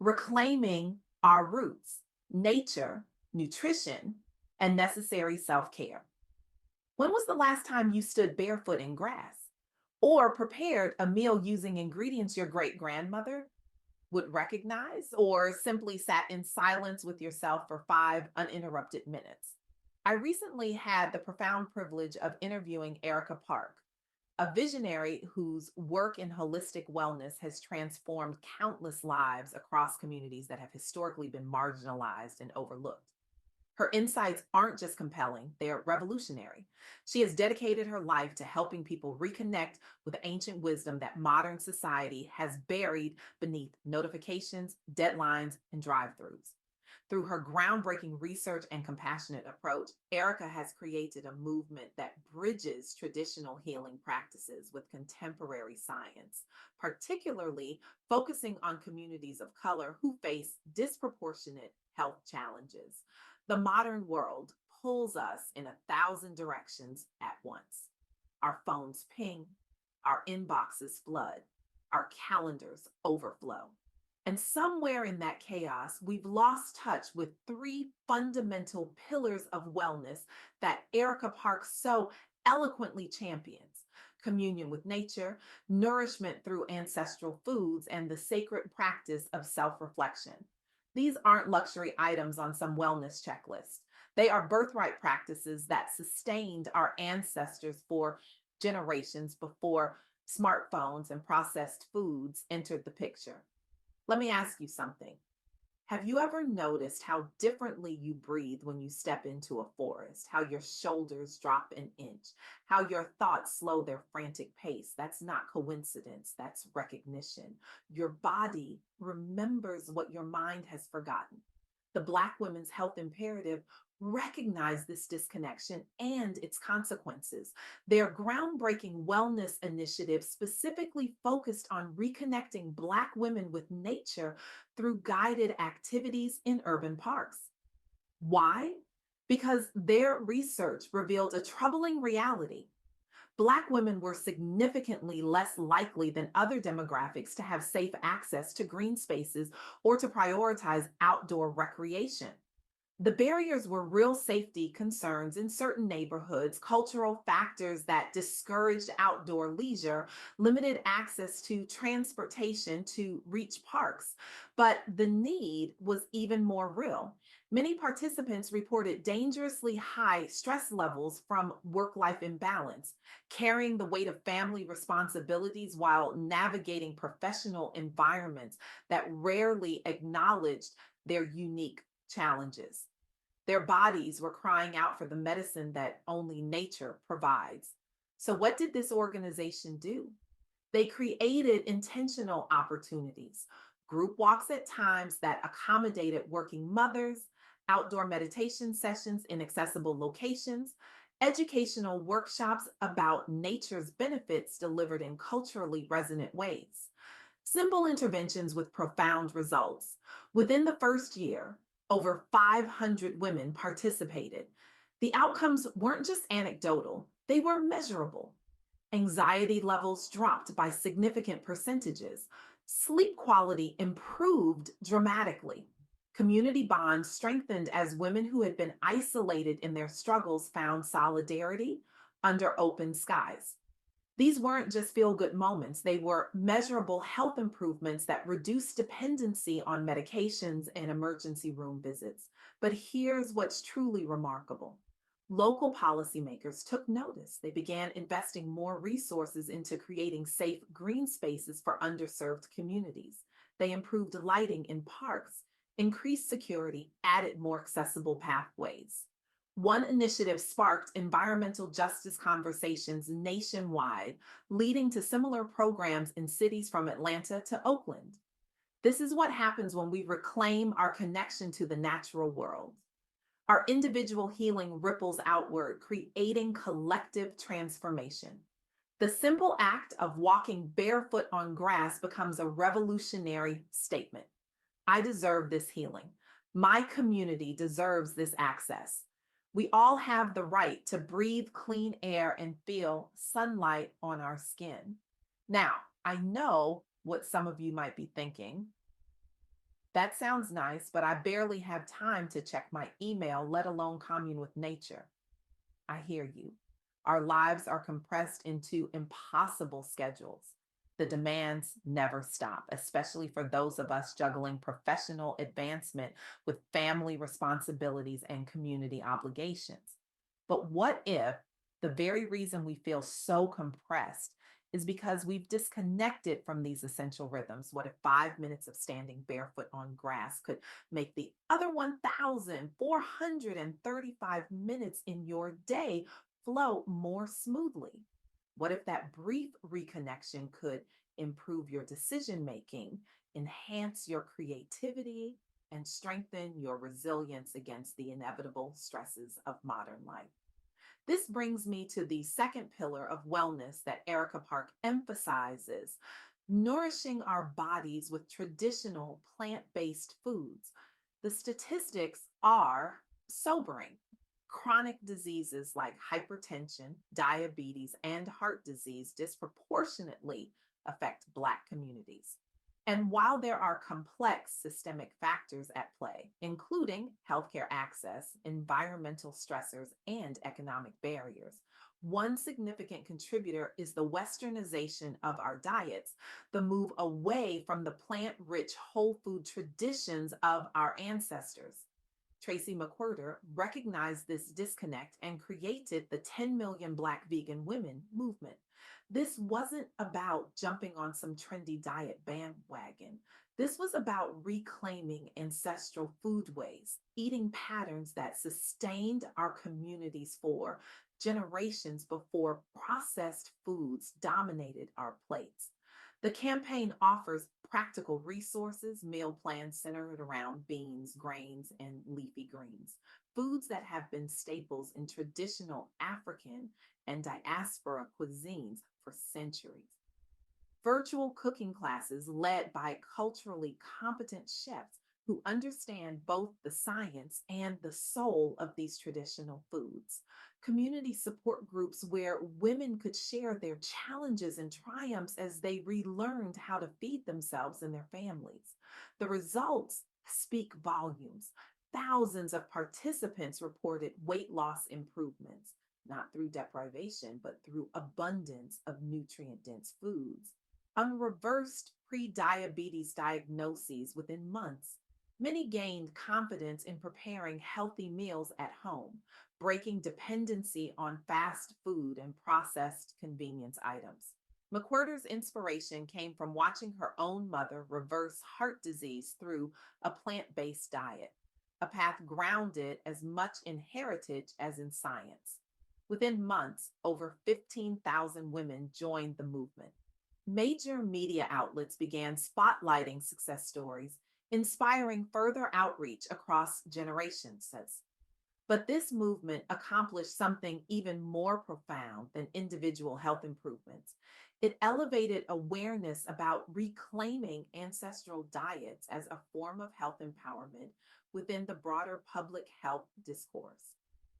reclaiming our roots, nature, nutrition, and necessary self care. When was the last time you stood barefoot in grass or prepared a meal using ingredients your great grandmother would recognize, or simply sat in silence with yourself for 5 uninterrupted minutes? I recently had the profound privilege of interviewing Erica Park, a visionary whose work in holistic wellness has transformed countless lives across communities that have historically been marginalized and overlooked. Her insights aren't just compelling, they're revolutionary. She has dedicated her life to helping people reconnect with ancient wisdom that modern society has buried beneath notifications, deadlines, and drive throughs. Through her groundbreaking research and compassionate approach, Erica has created a movement that bridges traditional healing practices with contemporary science, particularly focusing on communities of color who face disproportionate health challenges. The modern world pulls us in 1,000 directions at once. Our phones ping, our inboxes flood, our calendars overflow. And somewhere in that chaos, we've lost touch with three fundamental pillars of wellness that Erica Park so eloquently champions: communion with nature, nourishment through ancestral foods, and the sacred practice of self reflection. These aren't luxury items on some wellness checklist. They are birthright practices that sustained our ancestors for generations before smartphones and processed foods entered the picture. Let me ask you something. Have you ever noticed how differently you breathe when you step into a forest? How your shoulders drop an inch? How your thoughts slow their frantic pace? That's not coincidence, that's recognition. Your body remembers what your mind has forgotten. The Black Women's Health Imperative recognized this disconnection and its consequences. Their groundbreaking wellness initiative specifically focused on reconnecting Black women with nature through guided activities in urban parks. Why? Because their research revealed a troubling reality. Black women were significantly less likely than other demographics to have safe access to green spaces or to prioritize outdoor recreation. The barriers were real safety concerns in certain neighborhoods, cultural factors that discouraged outdoor leisure, limited access to transportation to reach parks. But the need was even more real. Many participants reported dangerously high stress levels from work life imbalance, carrying the weight of family responsibilities while navigating professional environments that rarely acknowledged their unique challenges. Their bodies were crying out for the medicine that only nature provides. So, what did this organization do? They created intentional opportunities, group walks at times that accommodated working mothers, outdoor meditation sessions in accessible locations, educational workshops about nature's benefits delivered in culturally resonant ways. Simple interventions with profound results. Within the first year, over 500 women participated. The outcomes weren't just anecdotal, they were measurable. Anxiety levels dropped by significant percentages. Sleep quality improved dramatically. Community bonds strengthened as women who had been isolated in their struggles found solidarity under open skies. These weren't just feel good moments, they were measurable health improvements that reduced dependency on medications and emergency room visits. But here's what's truly remarkable: local policymakers took notice. They began investing more resources into creating safe green spaces for underserved communities. They improved lighting in parks, increased security, added more accessible pathways. One initiative sparked environmental justice conversations nationwide, leading to similar programs in cities from Atlanta to Oakland. This is what happens when we reclaim our connection to the natural world. Our individual healing ripples outward, creating collective transformation. The simple act of walking barefoot on grass becomes a revolutionary statement. I deserve this healing. My community deserves this access. We all have the right to breathe clean air and feel sunlight on our skin. Now, I know what some of you might be thinking. That sounds nice, but I barely have time to check my email, let alone commune with nature. I hear you. Our lives are compressed into impossible schedules. The demands never stop, especially for those of us juggling professional advancement with family responsibilities and community obligations. But what if the very reason we feel so compressed is because we've disconnected from these essential rhythms? What if 5 minutes of standing barefoot on grass could make the other 1,435 minutes in your day flow more smoothly? What if that brief reconnection could improve your decision making, enhance your creativity, and strengthen your resilience against the inevitable stresses of modern life? This brings me to the second pillar of wellness that Erica Park emphasizes: nourishing our bodies with traditional plant based foods. The statistics are sobering. Chronic diseases like hypertension, diabetes, and heart disease disproportionately affect Black communities. And while there are complex systemic factors at play, including healthcare access, environmental stressors, and economic barriers, one significant contributor is the westernization of our diets, the move away from the plant rich whole food traditions of our ancestors. Tracy McWhirter recognized this disconnect and created the 10 million Black vegan women movement. This wasn't about jumping on some trendy diet bandwagon. This was about reclaiming ancestral foodways, eating patterns that sustained our communities for generations before processed foods dominated our plates. The campaign offers practical resources, meal plans centered around beans, grains, and leafy greens, foods that have been staples in traditional African and diaspora cuisines for centuries. Virtual cooking classes led by culturally competent chefs who understand both the science and the soul of these traditional foods. Community support groups where women could share their challenges and triumphs as they relearned how to feed themselves and their families. The results speak volumes. Thousands of participants reported weight loss improvements, not through deprivation, but through abundance of nutrient dense foods, unreversed pre-diabetes diagnoses within months. Many gained confidence in preparing healthy meals at home, breaking dependency on fast food and processed convenience items. McWhirter's inspiration came from watching her own mother reverse heart disease through a plant based diet, a path grounded as much in heritage as in science. Within months, over 15,000 women joined the movement. Major media outlets began spotlighting success stories, inspiring further outreach across generations, says. But this movement accomplished something even more profound than individual health improvements. It elevated awareness about reclaiming ancestral diets as a form of health empowerment within the broader public health discourse.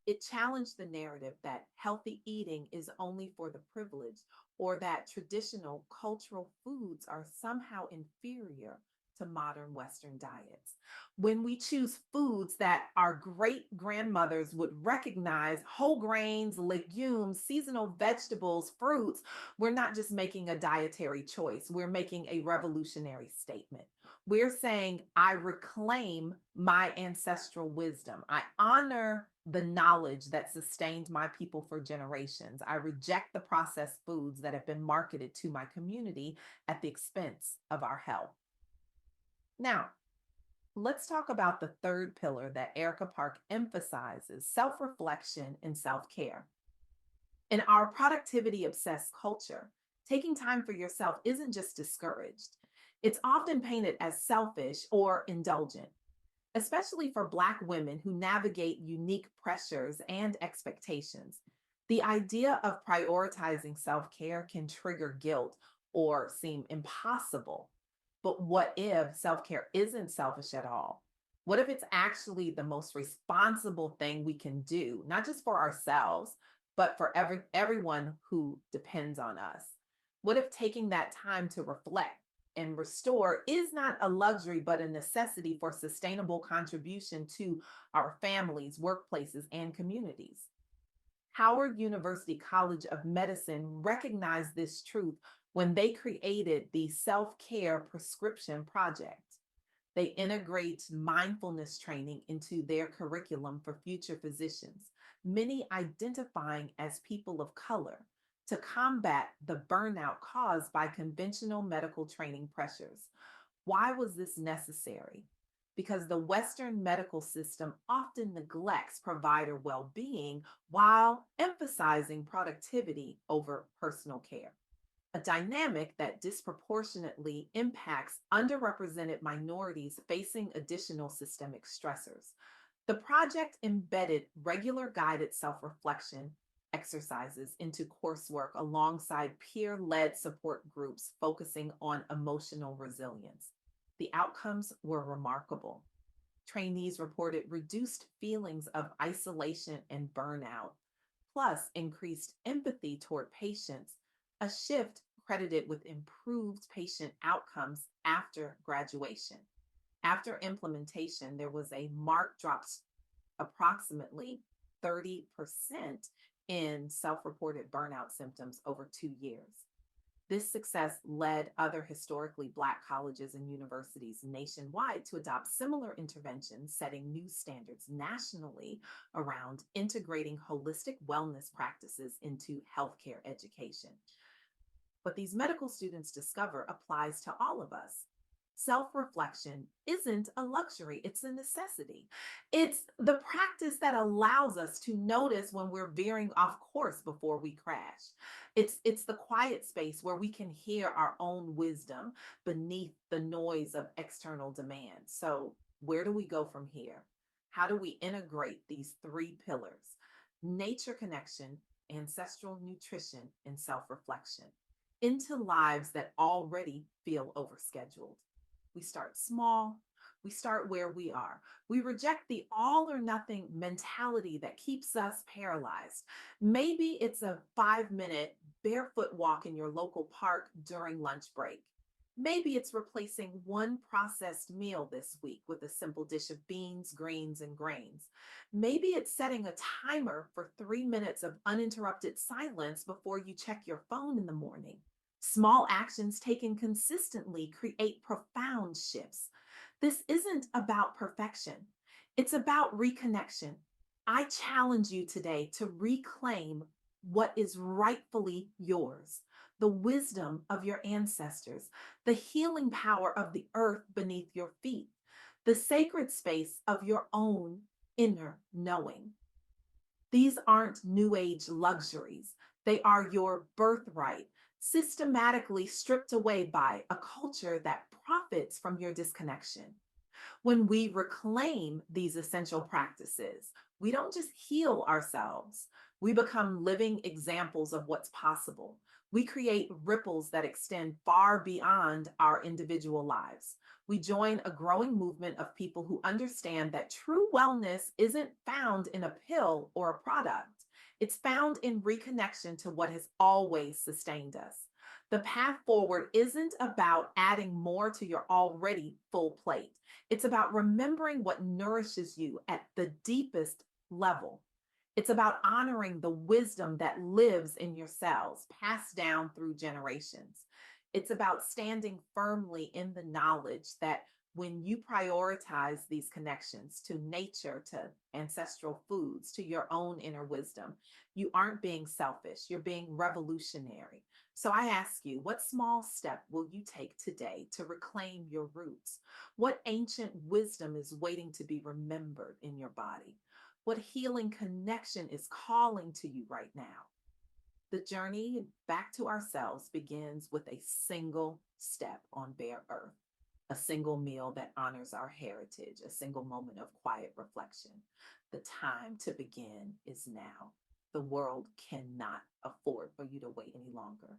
It challenged the narrative that healthy eating is only for the privileged or that traditional cultural foods are somehow inferior to modern Western diets. When we choose foods that our great grandmothers would recognize, whole grains, legumes, seasonal vegetables, fruits, we're not just making a dietary choice, we're making a revolutionary statement. We're saying, I reclaim my ancestral wisdom. I honor the knowledge that sustained my people for generations. I reject the processed foods that have been marketed to my community at the expense of our health. Now, let's talk about the third pillar that Erica Park emphasizes: self reflection and self care. In our productivity obsessed culture, taking time for yourself isn't just discouraged, it's often painted as selfish or indulgent, especially for Black women who navigate unique pressures and expectations. The idea of prioritizing self care can trigger guilt or seem impossible. But what if self care isn't selfish at all? What if it's actually the most responsible thing we can do, not just for ourselves, but for everyone who depends on us? What if taking that time to reflect, and restore is not a luxury, but a necessity for sustainable contribution to our families, workplaces, and communities. Howard University College of Medicine recognized this truth when they created the Self Care Prescription Project. They integrate mindfulness training into their curriculum for future physicians, many identifying as people of color, to combat the burnout caused by conventional medical training pressures. Why was this necessary? Because the Western medical system often neglects provider well being while emphasizing productivity over personal care, a dynamic that disproportionately impacts underrepresented minorities facing additional systemic stressors. The project embedded regular guided self reflection exercises into coursework alongside peer led support groups focusing on emotional resilience. The outcomes were remarkable. Trainees reported reduced feelings of isolation and burnout, plus increased empathy toward patients, a shift credited with improved patient outcomes after graduation. After implementation, there was a marked drop, approximately 30% in self reported burnout symptoms over 2 years. This success led other historically Black colleges and universities nationwide to adopt similar interventions, setting new standards nationally around integrating holistic wellness practices into healthcare education. What these medical students discover applies to all of us. Self reflection isn't a luxury, it's a necessity. It's the practice that allows us to notice when we're veering off course before we crash. It's the quiet space where we can hear our own wisdom beneath the noise of external demand. So, where do we go from here? How do we integrate these three pillars: nature connection, ancestral nutrition, and self reflection into lives that already feel overscheduled? We start small. We start where we are. We reject the all or nothing mentality that keeps us paralyzed. Maybe it's a 5 minute barefoot walk in your local park during lunch break. Maybe it's replacing one processed meal this week with a simple dish of beans, greens, and grains. Maybe it's setting a timer for 3 minutes of uninterrupted silence before you check your phone in the morning. Small actions taken consistently create profound shifts. This isn't about perfection, it's about reconnection. I challenge you today to reclaim what is rightfully yours: the wisdom of your ancestors, the healing power of the earth beneath your feet, the sacred space of your own inner knowing. These aren't new age luxuries. They are your birthright, systematically stripped away by a culture that profits from your disconnection. When we reclaim these essential practices, we don't just heal ourselves, we become living examples of what's possible. We create ripples that extend far beyond our individual lives. We join a growing movement of people who understand that true wellness isn't found in a pill or a product. It's found in reconnection to what has always sustained us. The path forward isn't about adding more to your already full plate. It's about remembering what nourishes you at the deepest level. It's about honoring the wisdom that lives in your cells, passed down through generations. It's about standing firmly in the knowledge that when you prioritize these connections to nature, to ancestral foods, to your own inner wisdom, you aren't being selfish, you're being revolutionary. So I ask you, what small step will you take today to reclaim your roots? What ancient wisdom is waiting to be remembered in your body? What healing connection is calling to you right now? The journey back to ourselves begins with a single step on bare earth, a single meal that honors our heritage, a single moment of quiet reflection. The time to begin is now. The world cannot afford for you to wait any longer.